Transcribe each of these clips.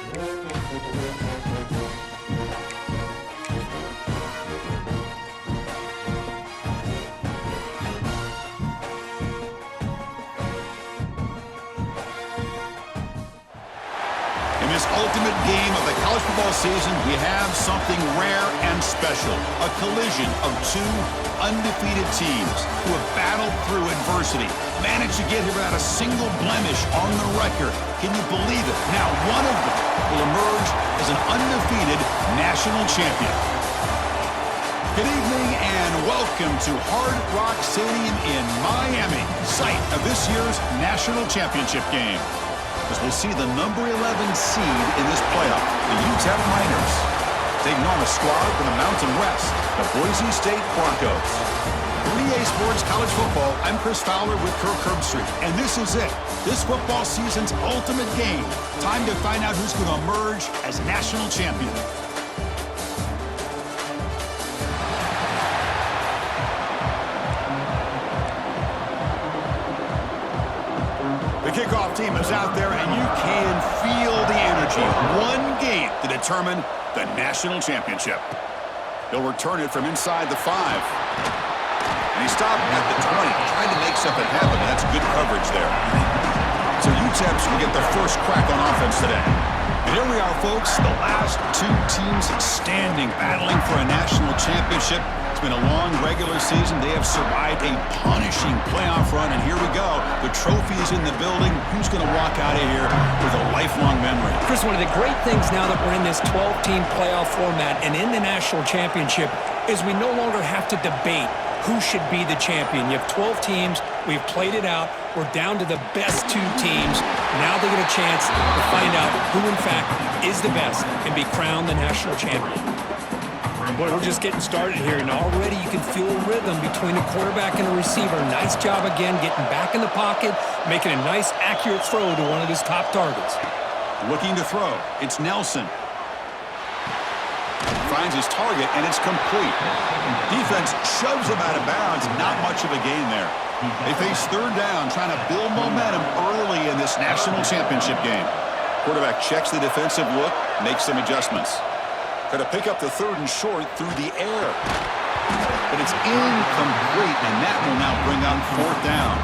In this ultimate game of the college football season, we have something rare and special. A collision of two undefeated teams who have battled through adversity, managed to get here without a single blemish on the record. Can you believe it? Now one of them will emerge as an undefeated national champion. Good evening and welcome to Hard Rock Stadium in Miami, site of this year's national championship game. As we'll see the number 11 seed in this playoff, the UTEP Miners, taking on a squad from the Mountain West, the Boise State Broncos. 3A Sports College Football, I'm Chris Fowler with Kirk Herbstreit, and this is it. This football season's ultimate game. Time to find out who's going to emerge as national champion. Kickoff team is out there, and you can feel the energy. One game to determine the national championship. He'll return it from inside the 5. And he stopped at the 20, trying to make something happen. That's good coverage there. So UTEP's will get the first crack on offense today. And here we are, folks, the last two teams standing, battling for a national championship. It's been a long regular season. They have survived a punishing playoff run, and here we go. The trophy is in the building. Who's going to walk out of here with a lifelong memory? Chris, one of the great things now that we're in this 12-team playoff format and in the national championship is we no longer have to debate who should be the champion. You have 12 teams. We've played it out. We're down to the best 2 teams. Now they get a chance to find out who, in fact, is the best and be crowned the national champion. Boy, we're just getting started here, and already you can feel a rhythm between a quarterback and a receiver. Nice job again getting back in the pocket, making a nice, accurate throw to one of his top targets. Looking to throw. It's Nelson. Finds his target, and it's complete. Defense shoves him out of bounds. Not much of a gain there. They face third down, trying to build momentum early in this national championship game. Quarterback checks the defensive look, makes some adjustments. Going to pick up the 3rd and short through the air. But it's incomplete, and that will now bring up 4th down.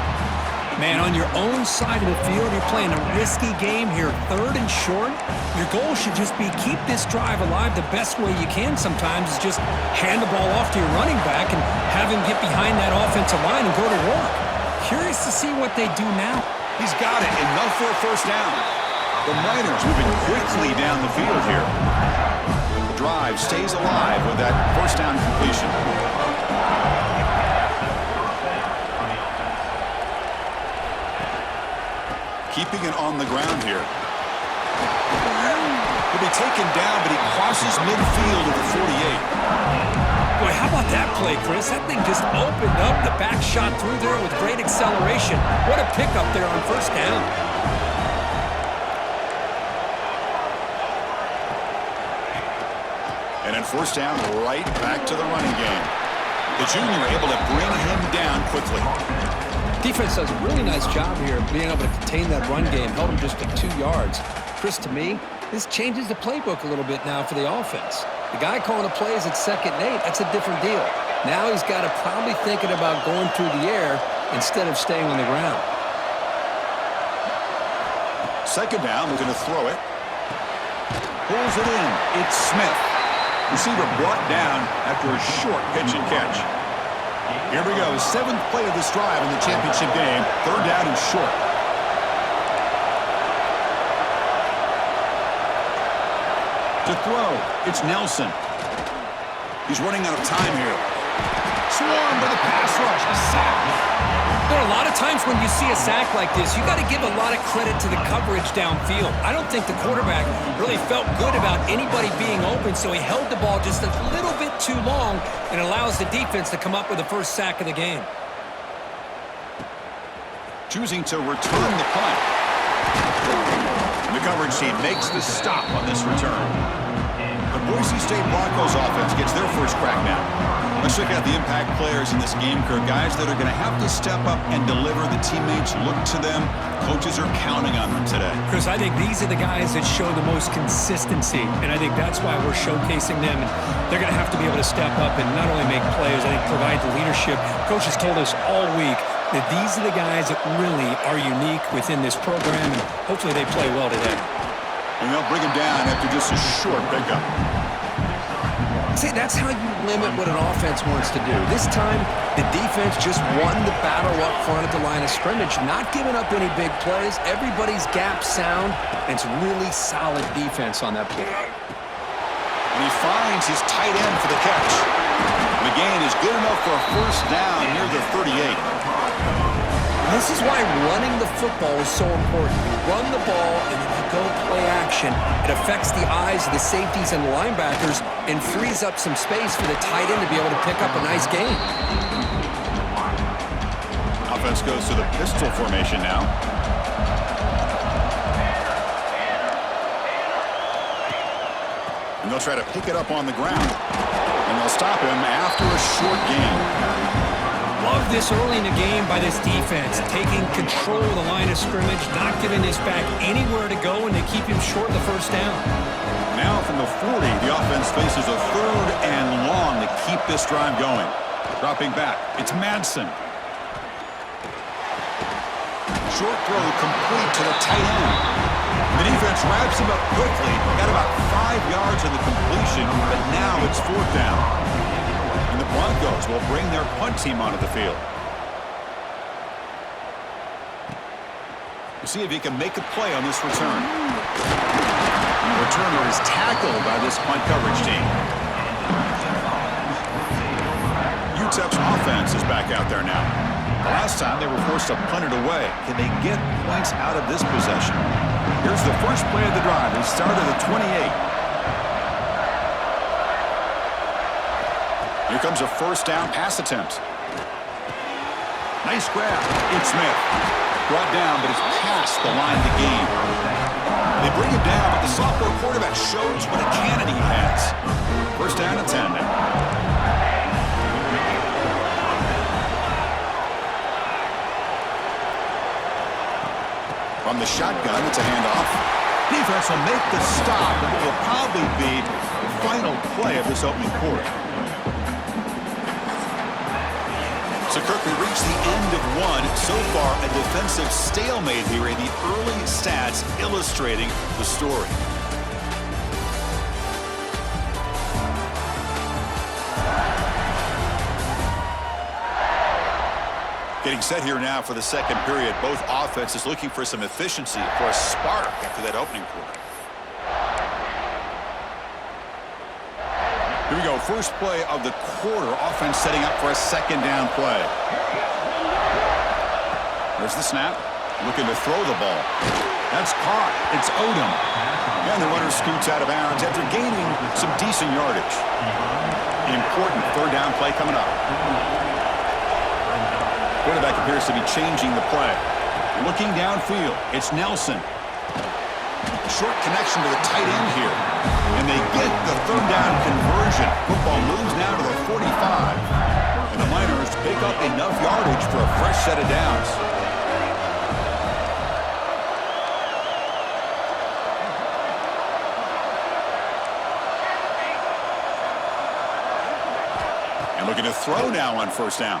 Man, on your own side of the field, you're playing a risky game here. 3rd and short. Your goal should just be keep this drive alive the best way you can sometimes is just hand the ball off to your running back and have him get behind that offensive line and go to work. Curious to see what they do now. He's got it. Enough for a 1st down. The Miners moving quickly down the field here. Drive stays alive with that 1st down completion. Keeping it on the ground here. He'll be taken down, but he crosses midfield at the 48. Boy, how about that play, Chris? That thing just opened up. The back shot through there with great acceleration. What a pickup there on 1st down. And then 1st down, right back to the running game. The junior able to bring him down quickly. Defense does a really nice job here being able to contain that run game, held him just at 2 yards. Chris, to me, this changes the playbook a little bit now for the offense. The guy calling the plays at 2nd and 8, that's a different deal. Now he's got to probably thinking about going through the air instead of staying on the ground. 2nd down, we're going to throw it. Pulls it in. It's Smith. Receiver brought down after a short pitch and catch. Here we go. 7th play of this drive in the championship game. 3rd down and short. To throw, it's Nelson. He's running out of time here. Swarmed by the pass rush. A sack. There are a lot of times when you see a sack like this, you got to give a lot of credit to the coverage downfield. I don't think the quarterback really felt good about anybody being open, so he held the ball just a little bit too long and allows the defense to come up with the 1st sack of the game. Choosing to return the punt. And the coverage team makes the stop on this return. The Boise State Broncos offense gets their first crack now. Let's check out the impact players in this game, Kirk. Guys that are going to have to step up and deliver. The teammates look to them. Coaches are counting on them today. Chris, I think these are the guys that show the most consistency, and I think that's why we're showcasing them. And they're going to have to be able to step up and not only make plays, I think provide the leadership. Coaches told us all week that these are the guys that really are unique within this program, and hopefully they play well today. And they'll bring him down after just a short pickup. See, that's how you limit what an offense wants to do. This time, the defense just won the battle up front at the line of scrimmage, not giving up any big plays. Everybody's gap sound, and it's really solid defense on that play. And he finds his tight end for the catch. The gain is good enough for a first down near the 38. This is why running the football is so important. You run the ball and then you go play action. It affects the eyes of the safeties and the linebackers and frees up some space for the tight end to be able to pick up a nice gain. Offense goes to the pistol formation now. And they'll try to pick it up on the ground. And they'll stop him after a short gain. Love this early in the game by this defense, taking control of the line of scrimmage, not giving this back anywhere to go, and they keep him short of the first down. Now from the 40, the offense faces a 3rd and long to keep this drive going. Dropping back, it's Madsen. Short throw complete to the tight end. The defense wraps him up quickly, got about 5 yards on the completion, but now it's 4th down. And the Broncos will bring their punt team onto the field. We'll see if he can make a play on this return. And the returner is tackled by this punt coverage team. UTEP's offense is back out there now. The last time they were forced to punt it away. Can they get points out of this possession? Here's the first play of the drive. They start at the 28. Here comes a first down pass attempt. Nice grab. It's Smith. Brought down, but it's past the line of the game. They bring him down, but the sophomore quarterback shows what a cannon he has. First down and 10 now. From the shotgun, it's a handoff. Defense will make the stop, and it will probably be the final play of this opening quarter. So, Kirk, we reached the end of one. So far, a defensive stalemate here in the early stats illustrating the story. Getting set here now for the second period. Both offenses looking for some efficiency, for a spark after that opening quarter. Here we go, first play of the quarter. Offense setting up for a second down play. There's the snap. Looking to throw the ball. That's caught. It's Odom. And the runner scoots out of bounds after gaining some decent yardage. Important 3rd down play coming up. Quarterback appears to be changing the play. Looking downfield. It's Nelson. Short connection to the tight end here. And they get the 3rd down conversion. Football moves now to the 45. And the Miners pick up enough yardage for a fresh set of downs. And looking to throw now on first down.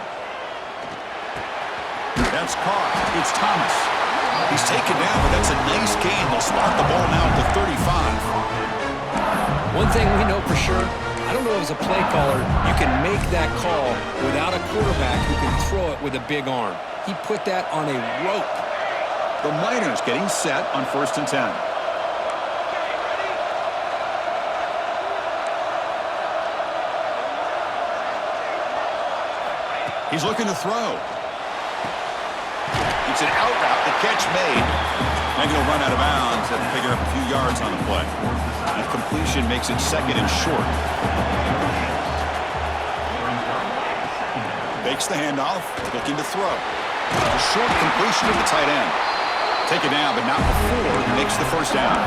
That's caught. It's Thomas. He's taken down, but that's a nice gain. They'll spot the ball now at the 35. One thing we know for sure, I don't know as a play caller, you can make that call without a quarterback who can throw it with a big arm. He put that on a rope. The Miners getting set on 1st and 10. He's looking to throw. It's an out route, the catch made. And he'll run out of bounds after picking up a few yards on the play. And completion makes it 2nd and short. Fakes the handoff, looking to throw. A short completion to the tight end. Take it down, but not before he makes the first down.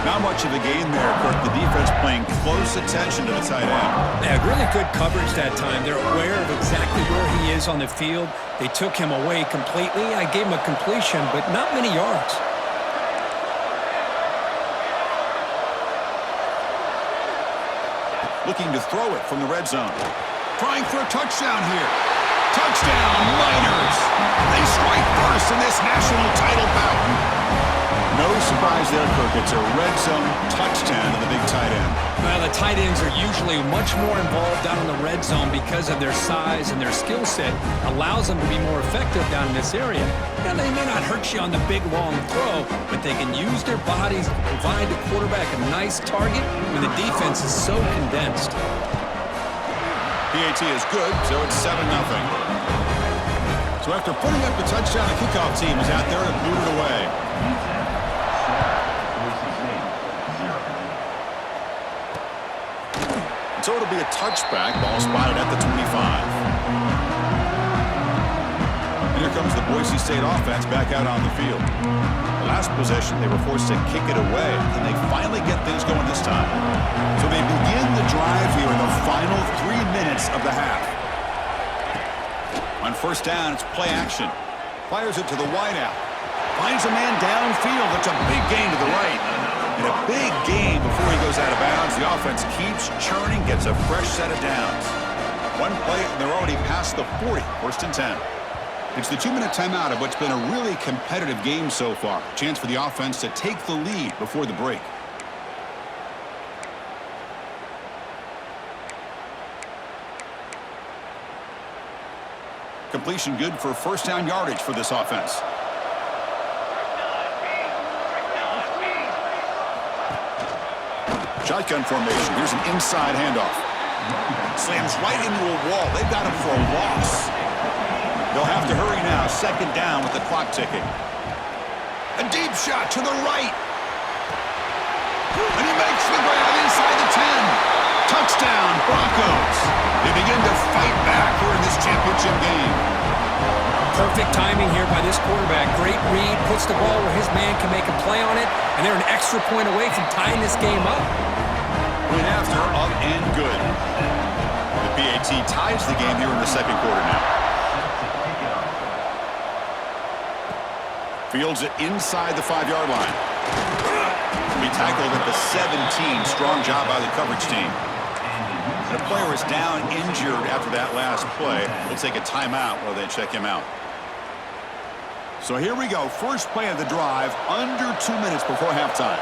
Not much of a gain there, Kirk. The defense paying close attention to the tight end. They had really good coverage that time. They're aware of exactly where he is on the field. They took him away completely. I gave him a completion, but not many yards. Looking to throw it from the red zone. Trying for a touchdown here. Touchdown, Miners! They strike first in this national title bout. No surprise there, Kirk. It's a red zone touchdown to the big tight end. Well, the tight ends are usually much more involved down in the red zone because of their size and their skill set. Allows them to be more effective down in this area. Now, they may not hurt you on the big, long throw, but they can use their bodies to provide the quarterback a nice target when the defense is so condensed. PAT is good, so it's 7-0. So after putting up the touchdown, the kickoff team is out there to boot it away. So it'll be a touchback. Ball spotted at the 25. And here comes the Boise State offense back out on the field. The last possession, they were forced to kick it away. Can they finally get things going this time? So they begin the drive here in the final 3 minutes of the half. On first down, it's play action. Fires it to the wideout. Finds a man downfield. It's a big gain to the right. And a big gain before he goes out of bounds. The offense keeps churning, gets a fresh set of downs. One play, and they're already past the 40, first and 10. It's the 2-minute timeout of what's been a really competitive game so far. Chance for the offense to take the lead before the break. Completion good for first down yardage for this offense. Shotgun formation. Here's an inside handoff. Slams right into a wall. They've got him for a loss. They'll have to hurry now. Second down with the clock ticking. A deep shot to the right. And he makes the grab inside the 10. Touchdown, Broncos. They begin to fight back here in this championship game. Perfect timing here by this quarterback. Great read, puts the ball where his man can make a play on it, and they're an extra point away from tying this game up. Point after, up and good. The PAT ties the game here in the second quarter now. Fields it inside the 5-yard line. Be tackled at the 17. Strong job by the coverage team. And a player is down injured after that last play. They'll take a timeout while they check him out. So here we go. First play of the drive, under 2 minutes before halftime.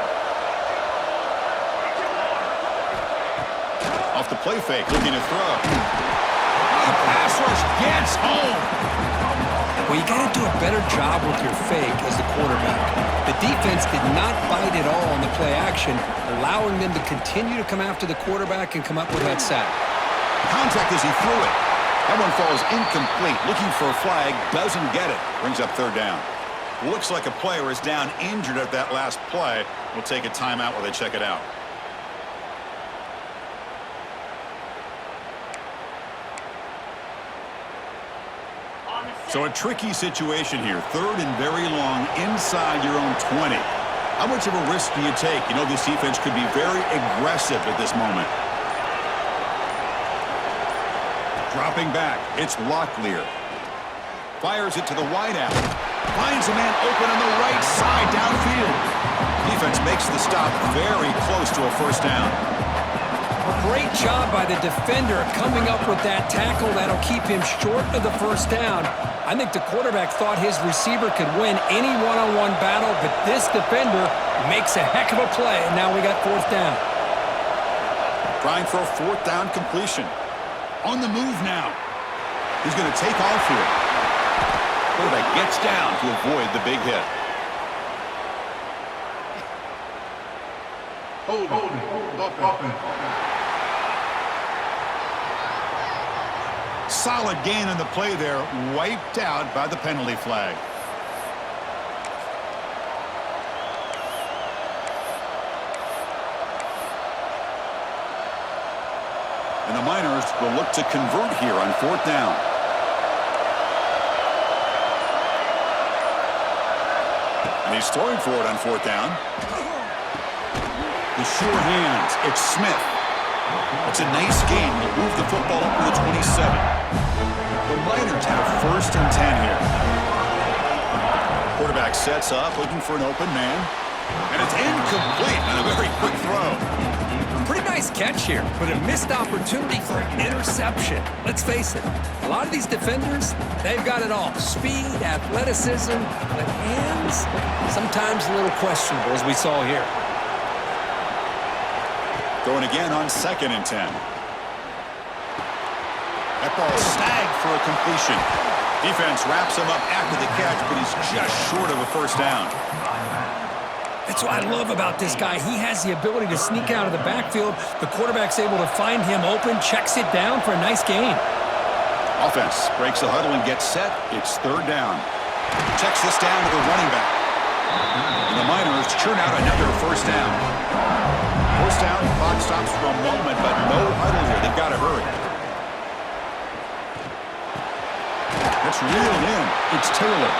Off the play fake, looking to throw. The pass rush gets home. Well, you got to do a better job with your fake as the quarterback. The defense did not bite at all on the play action, allowing them to continue to come after the quarterback and come up with that sack. Contact as he threw it. That one falls incomplete. Looking for a flag, doesn't get it. Brings up third down. Looks like a player is down injured at that last play. We'll take a timeout while they check it out. So a tricky situation here. Third and very long inside your own 20. How much of a risk do you take? You know this defense could be very aggressive at this moment. Dropping back, it's Locklear. Fires it to the wideout. Finds a man open on the right side downfield. Defense makes the stop very close to a first down. Great job by the defender coming up with that tackle that'll keep him short of the first down. I think the quarterback thought his receiver could win any one-on-one battle, but this defender makes a heck of a play, and now we got fourth down. Trying for a fourth down completion. On the move now. He's going to take off here. Quarterback gets down to avoid the big hit. Hold. Solid gain on the play there, wiped out by the penalty flag. And the Miners will look to convert here on fourth down. And he's throwing for it on fourth down. The sure hands. It's Smith. It's a nice gain. He'll move the football up to the 27. The Miners have 1st and 10 here. Quarterback sets up, looking for an open man. And it's incomplete on a very quick throw. Pretty nice catch here, but a missed opportunity for an interception. Let's face it, a lot of these defenders, they've got it all. Speed, athleticism, but hands, sometimes a little questionable, as we saw here. Going again on 2nd and 10. That ball snagged for a completion. Defense wraps him up after the catch, but he's just short of a 1st down. That's what I love about this guy. He has the ability to sneak out of the backfield. The quarterback's able to find him open, checks it down for a nice gain. Offense breaks the huddle and gets set. It's 3rd down. Checks this down to the running back. And the Miners churn out another 1st down. 1st down, clock stops for a moment, but no huddle here. They've got to hurry. That's reeled in. It's Taylor.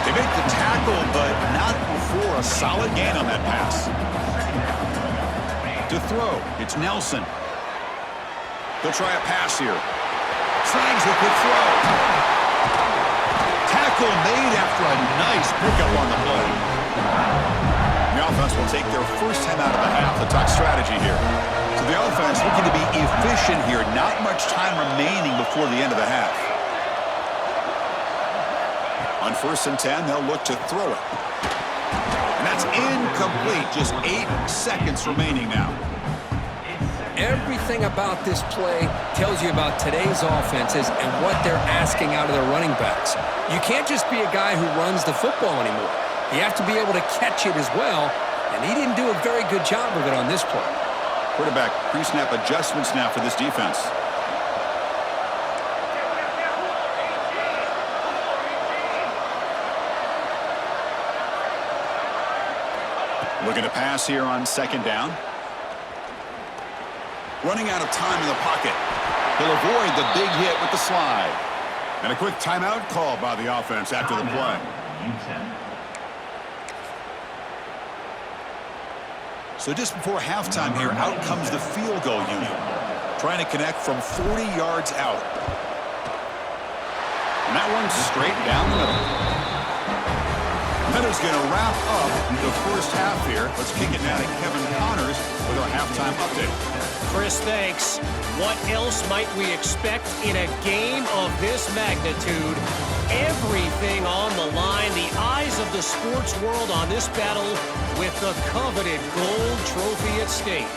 They make the tackle, but not before a solid gain on that pass. To throw, it's Nelson. They'll try a pass here. Snags a quick throw. Tackle made after a nice pickup on the play. The offense will take their 1st time out of the half. The top strategy here. So the offense looking to be efficient here. Not much time remaining before the end of the half. On 1st and 10, they'll look to throw it. And that's incomplete. Just 8 seconds remaining now. Everything about this play tells you about today's offenses and what they're asking out of their running backs. You can't just be a guy who runs the football anymore. You have to be able to catch it as well, and he didn't do a very good job of it on this play. Quarterback pre-snap adjustments now for this defense. Looking to pass here on 2nd down. Running out of time in the pocket. He'll avoid the big hit with the slide. And a quick timeout call by the offense after the play. So just before halftime here, out comes the field goal unit. Trying to connect from 40 yards out. And that one's straight down the middle. That is going to wrap up the 1st half here. Let's kick it now to Kevin Connors with our halftime update. Chris, thanks. What else might we expect in a game of this magnitude? Everything on the line. The eyes of the sports world on this battle with the coveted gold trophy at stake.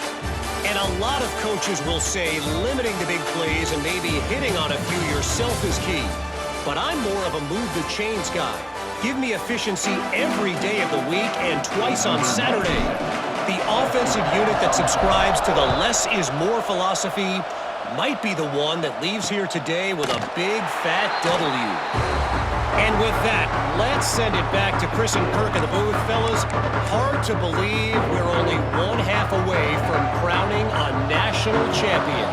And a lot of coaches will say limiting the big plays and maybe hitting on a few yourself is key. But I'm more of a move the chains guy. Give me efficiency every day of the week and twice on Saturday. The offensive unit that subscribes to the less is more philosophy might be the one that leaves here today with a big fat W. And with that, let's send it back to Chris and Kirk in the booth. Fellas, hard to believe we're only 1 half away from crowning a national champion.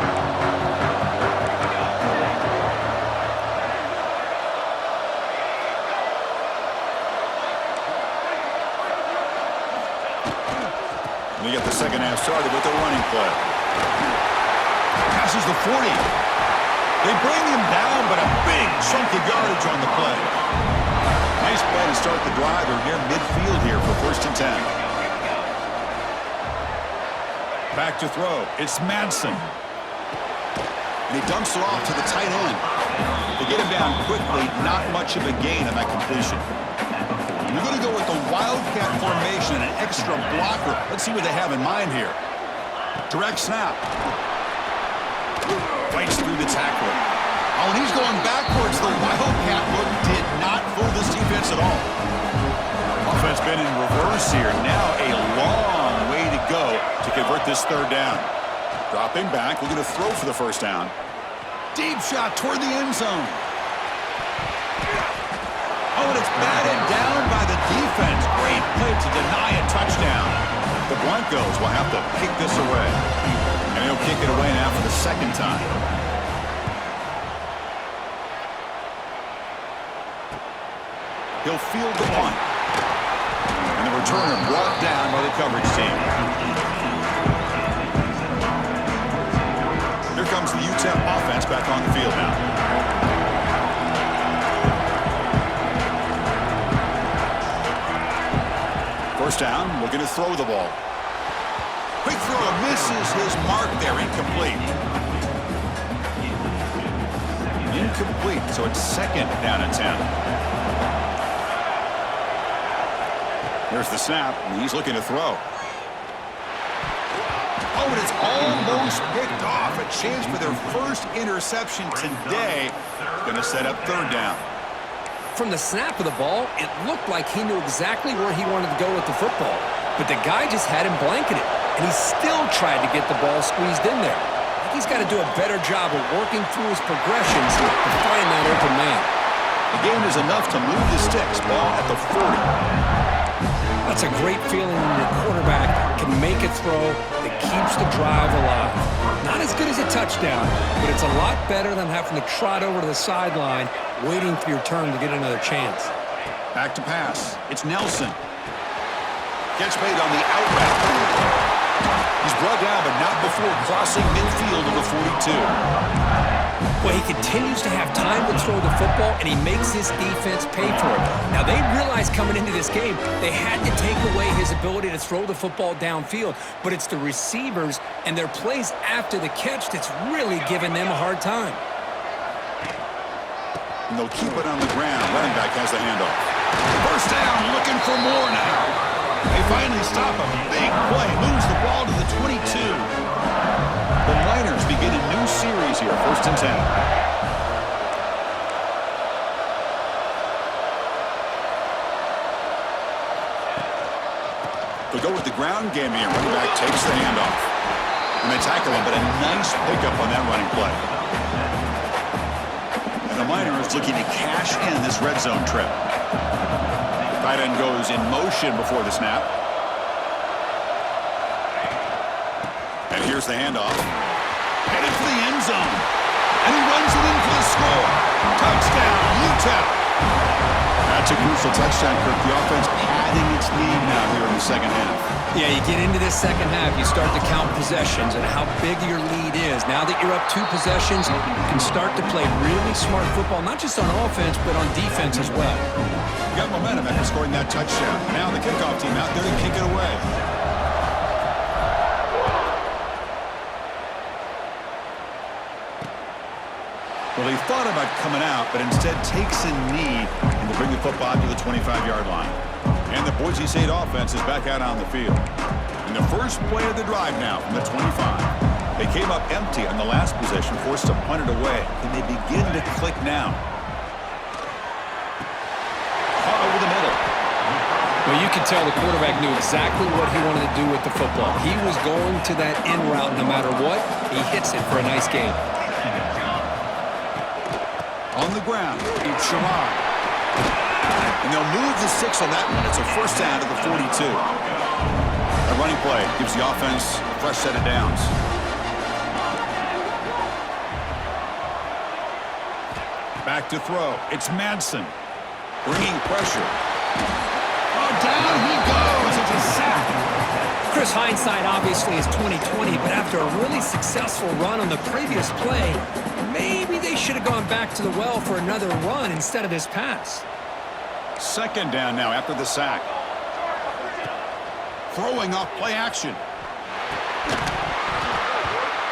We get the 2nd half started with the running play. Passes the 40. They bring him down, but a big chunk of yardage on the play. Nice play to start the drive. They're near midfield here for 1st and 10. Back to throw. It's Madsen. And he dumps it off to the tight end. They get him down quickly. Not much of a gain on that completion. We're going to go with the Wildcat formation and an extra blocker. Let's see what they have in mind here. Direct snap. Fights through the tackle. Oh, and he's going backwards. The Wildcat look did not fool this defense at all. Offense been in reverse here. Now a long way to go to convert this 3rd down. Dropping back, looking to throw for the 1st down. Deep shot toward the end zone. Oh, and it's batted down by the defense. Great play to deny a touchdown. The Broncos will have to kick this away. And he'll kick it away now for the 2nd time. He'll field the punt. And the returner brought down by the coverage team. First down, looking to throw the ball. Quick throw, misses his mark there, incomplete. Incomplete, so it's second down and 10. Here's the snap, and he's looking to throw. Oh, and it's almost picked off. A chance for their first interception today. Going to set up third down. From the snap of the ball, it looked like he knew exactly where he wanted to go with the football. But the guy just had him blanketed, and he still tried to get the ball squeezed in there. I think he's got to do a better job of working through his progressions to find that open man. The game is enough to move the sticks. Ball at the 40. That's a great feeling when your quarterback can make a throw that keeps the drive alive. Not as good as a touchdown, but it's a lot better than having to trot over to the sideline waiting for your turn to get another chance. Back to pass. It's Nelson. Catch made on the out route. He's brought down, but not before crossing midfield of the 42. Well, he continues to have time to throw the football, and he makes his defense pay for it. Now, they realized coming into this game they had to take away his ability to throw the football downfield, but it's the receivers and their plays after the catch that's really giving them a hard time. And they'll keep it on the ground. Running back has the handoff. First down, looking for more now. They finally stop him. Big play, moves the ball to the 22. The Niners begin a new series here, first and 10. They'll go with the ground game here. Running back takes the handoff. And they tackle him, but a nice pickup on that running play. And the Niners looking to cash in this red zone trip. Tight end goes in motion before the snap. And here's the handoff. Headed for the end zone. And he runs it in for the score. Touchdown, UTEP. That's a crucial touchdown, Kirk. The offense padding its lead now here in the second half. Yeah, you get into this second half, you start to count possessions and how big your lead is. Now that you're up 2 possessions, you can start to play really smart football, not just on offense, but on defense as well. You got momentum after scoring that touchdown. Now the kickoff team out there to kick it away. Well, he thought about coming out, but instead takes a knee and to bring the football to the 25-yard line. And the Boise State offense is back out on the field. In the first play of the drive now from the 25. They came up empty on the last possession, forced to punt it away. Can they begin to click now? Caught over the middle. Well, you could tell the quarterback knew exactly what he wanted to do with the football. He was going to that in route no matter what. He hits it for a nice gain. On the ground, it's Shamar. And they'll move the 6 on that one. It's a first down to the 42. A running play gives the offense a fresh set of downs. Back to throw. It's Madsen. Bringing pressure. Oh, down he goes. It's a sack. Chris, hindsight obviously is 20/20, but after a really successful run on the previous play, maybe they should have gone back to the well for another run instead of this pass. Second down now after the sack. Throwing off play action.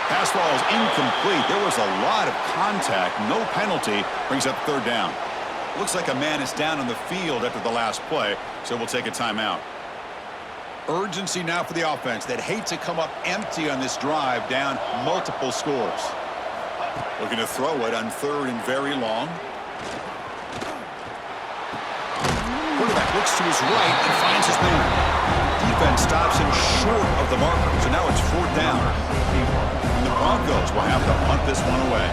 Pass ball is incomplete. There was a lot of contact. No penalty. Brings up third down. Looks like a man is down on the field after the last play, so we'll take a timeout. Urgency now for the offense that hate to come up empty on this drive, down multiple scores. Looking to throw it on third and very long. Quarterback looks to his right and finds his man. Defense stops him short of the marker, so now it's fourth down. And the Broncos will have to punt this one away.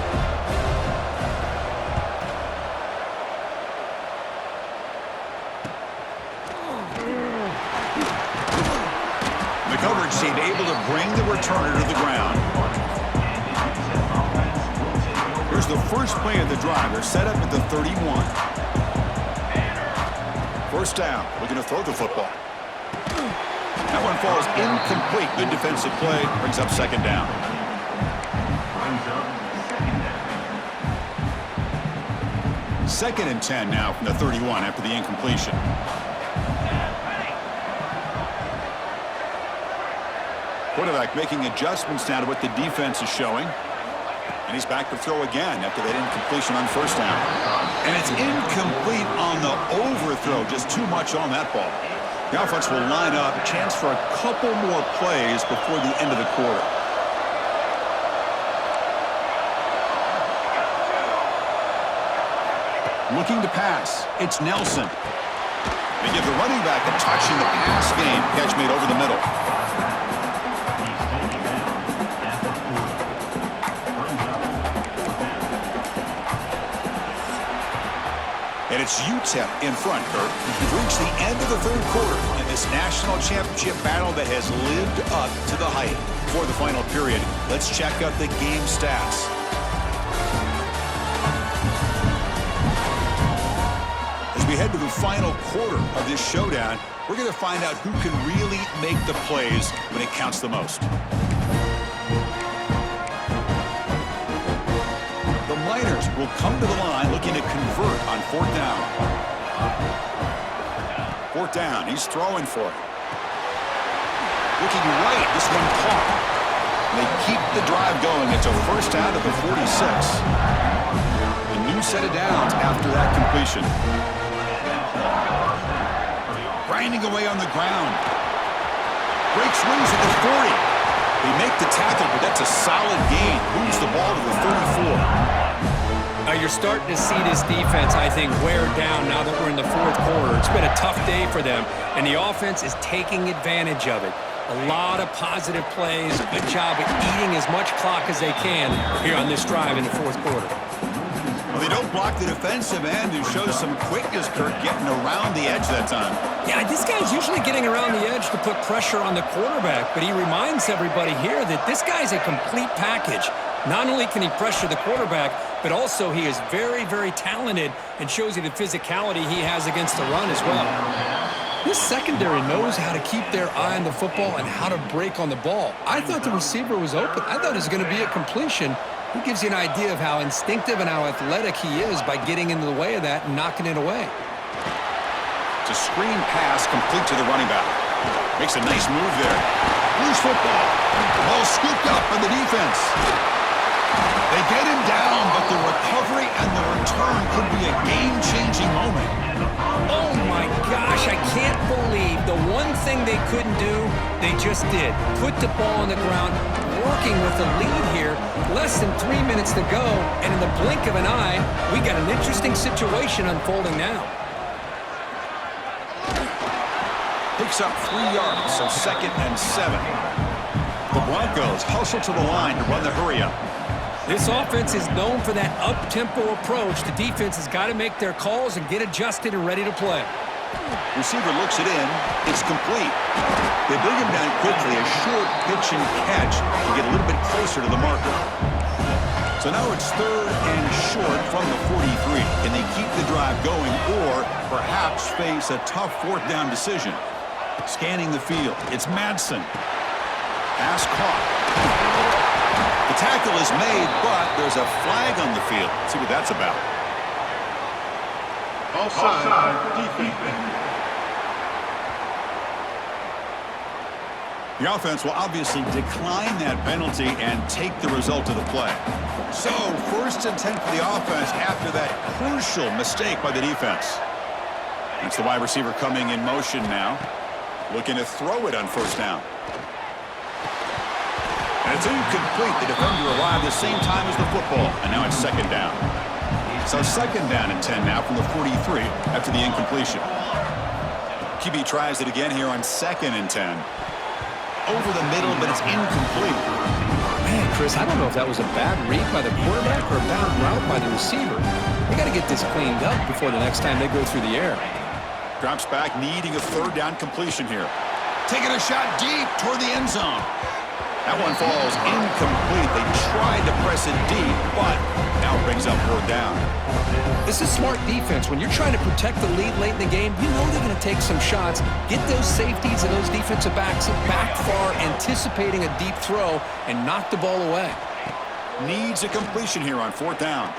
The coverage team able to bring the returner to the ground. Here's the first play of the drive. They're set up at the 31. First down. Looking to throw the football. That one falls incomplete. Good defensive play. Brings up second down. Second and 10 now from the 31 after the incompletion. Quarterback making adjustments now to what the defense is showing. And he's back to throw again after that incompletion on first down. And it's incomplete on the overthrow. Just too much on that ball. The offense will line up. Chance for a couple more plays before the end of the quarter. Looking to pass. It's Nelson. They give the running back a touch in the pass game. Catch made over the middle. And it's UTEP in front, Kirk. We've reached the end of the third quarter in this national championship battle that has lived up to the hype. For the final period, let's check out the game stats. As we head to the final quarter of this showdown, we're going to find out who can really make the plays when it counts the most. The Miners will come to the line looking to convert on fourth down. Fourth down, he's throwing for it. Looking right, this one caught. They keep the drive going. It's a first down at the 46. A new set of downs after that completion. Grinding away on the ground. Breaks loose at the 40. They make the tackle, but that's a solid gain. Moves the ball to the 34. Now you're starting to see this defense, I think, wear down now that we're in the fourth quarter. It's been a tough day for them, and the offense is taking advantage of it. A lot of positive plays, a good job of eating as much clock as they can here on this drive in the fourth quarter. Well, they don't block the defensive end, who shows some quickness, Kirk, getting around the edge that time. Yeah, this guy's usually getting around the edge to put pressure on the quarterback, but he reminds everybody here that this guy's a complete package. Not only can he pressure the quarterback, but also he is very, very talented and shows you the physicality he has against the run as well. This secondary knows how to keep their eye on the football and how to break on the ball. I thought the receiver was open. I thought it was going to be a completion. He gives you an idea of how instinctive and how athletic he is by getting into the way of that and knocking it away. It's a screen pass complete to the running back. Makes a nice move there. Loose football. Ball scooped up by the defense. They get him down, but the recovery and the return could be a game-changing moment. Oh my gosh, I can't believe the one thing they couldn't do, they just did. Put the ball on the ground, working with the lead here. Less than 3 minutes to go, and in the blink of an eye, we got an interesting situation unfolding now. Picks up 3 yards, so 2nd and 7. The Broncos hustle to the line to run the hurry-up. This offense is known for that up-tempo approach. The defense has got to make their calls and get adjusted and ready to play. Receiver looks it in. It's complete. They bring him down quickly. A short pitch and catch to get a little bit closer to the marker. So now it's 3rd and short from the 43. Can they keep the drive going or perhaps face a tough 4th down decision? Scanning the field. It's Madsen. Pass caught. The tackle is made, but there's a flag on the field. Let's see what that's about. Offside defense. The offense will obviously decline that penalty and take the result of the play. So, 1st and 10 for the offense after that crucial mistake by the defense. That's the wide receiver coming in motion now. Looking to throw it on 1st down. And it's incomplete. The defender arrived the same time as the football, and now it's 2nd down. So 2nd down and 10 now from the 43 after the incompletion. QB tries it again here on 2nd and 10. Over the middle, but it's incomplete. Man, Chris, I don't know if that was a bad read by the quarterback or a bad route by the receiver. They got to get this cleaned up before the next time they go through the air. Drops back, needing a 3rd down completion here. Taking a shot deep toward the end zone. That one falls incomplete. They tried to press it deep, but now it brings up 4th down. This is smart defense. When you're trying to protect the lead late in the game, you know they're going to take some shots, get those safeties and those defensive backs back far, anticipating a deep throw, and knock the ball away. Needs a completion here on 4th down.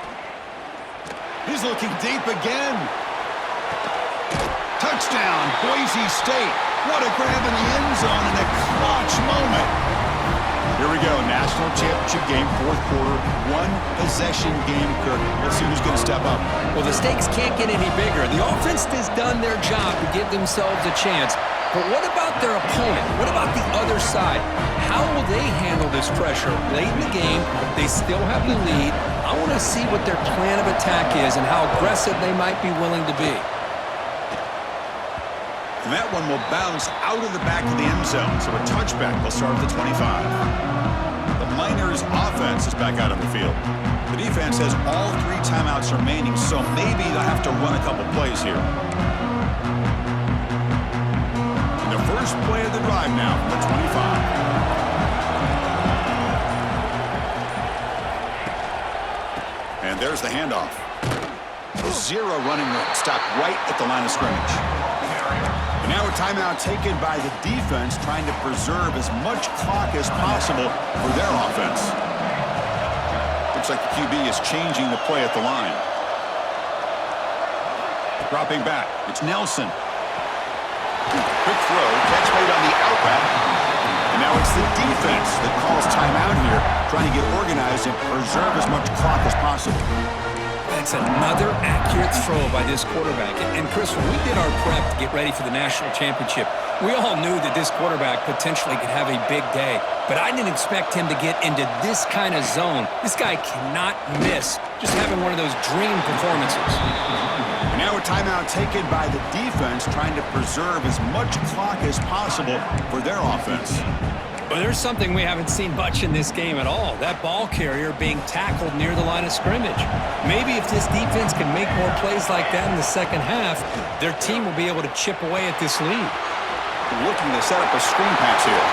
He's looking deep again. Touchdown, Boise State. What a grab in the end zone in a clutch moment. game, fourth quarter, one-possession game, Kirk. Let's see who's going to step up. Well, the stakes can't get any bigger. The offense has done their job to give themselves a chance. But what about their opponent? What about the other side? How will they handle this pressure? Late in the game, they still have the lead. I want to see what their plan of attack is and how aggressive they might be willing to be. And that one will bounce out of the back of the end zone. So a touchback will start at the 25. The Miners offense is back out on the field. The defense has all 3 timeouts remaining, so maybe they'll have to run a couple plays here. And the first play of the drive now from the 25. And there's the handoff. Zero running stop right at the line of scrimmage. And now a timeout taken by the defense, trying to preserve as much clock as possible for their offense. Looks like the QB is changing the play at the line. Dropping back, it's Nelson. Quick throw, catch made on the out route. And now it's the defense that calls timeout here, trying to get organized and preserve as much clock as possible. That's another accurate throw by this quarterback. And Chris, when we did our prep to get ready for the national championship, we all knew that this quarterback potentially could have a big day. But I didn't expect him to get into this kind of zone. This guy cannot miss. Just having one of those dream performances. And now a timeout taken by the defense, trying to preserve as much clock as possible for their offense. Well, there's something we haven't seen much in this game at all. That ball carrier being tackled near the line of scrimmage. Maybe if this defense can make more plays like that in the second half, their team will be able to chip away at this lead. Looking to set up a screen pass here.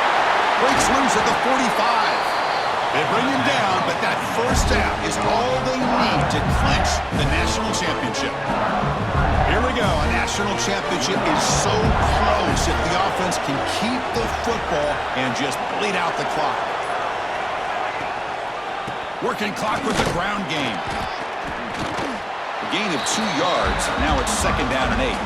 Breaks loose at the 45. They bring him down, but that first down is all they need to clinch the national championship. Here we go. A national championship is so close if the offense can keep the football and just bleed out the clock. Working clock with the ground game. A gain of 2 yards. Now it's second down and 8.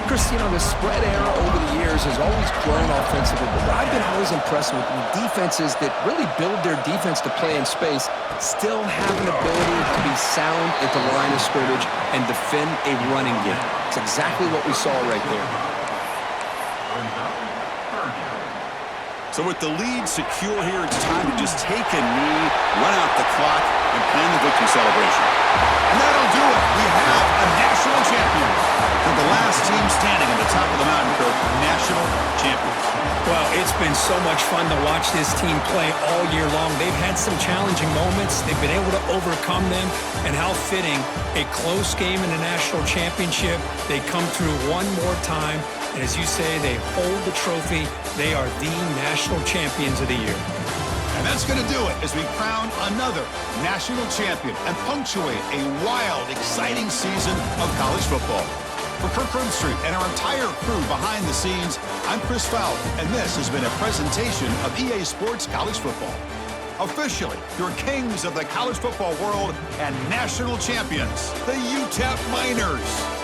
Chris, you know, the spread era over the years has always grown offensively, but what I've been always impressed with defenses that really build their defense to play in space still have an ability to be sound at the line of scrimmage and defend a running game. It's exactly what we saw right there. So with the lead secure here, it's time to just take a knee, run out the clock, and plan the victory celebration. And that'll do it. We have a national champion. For the last team standing on the top of the mountain, Kirk, national champions. Well, it's been so much fun to watch this team play all year long. They've had some challenging moments. They've been able to overcome them. And how fitting, a close game in the national championship. They come through one more time. And as you say, they hold the trophy. They are the national champions of the year. And that's going to do it as we crown another national champion and punctuate a wild, exciting season of college football. For Kirk Herbstreit and our entire crew behind the scenes, I'm Chris Fowler, and this has been a presentation of EA Sports College Football. Officially, your kings of the college football world and national champions, the UTEP Miners.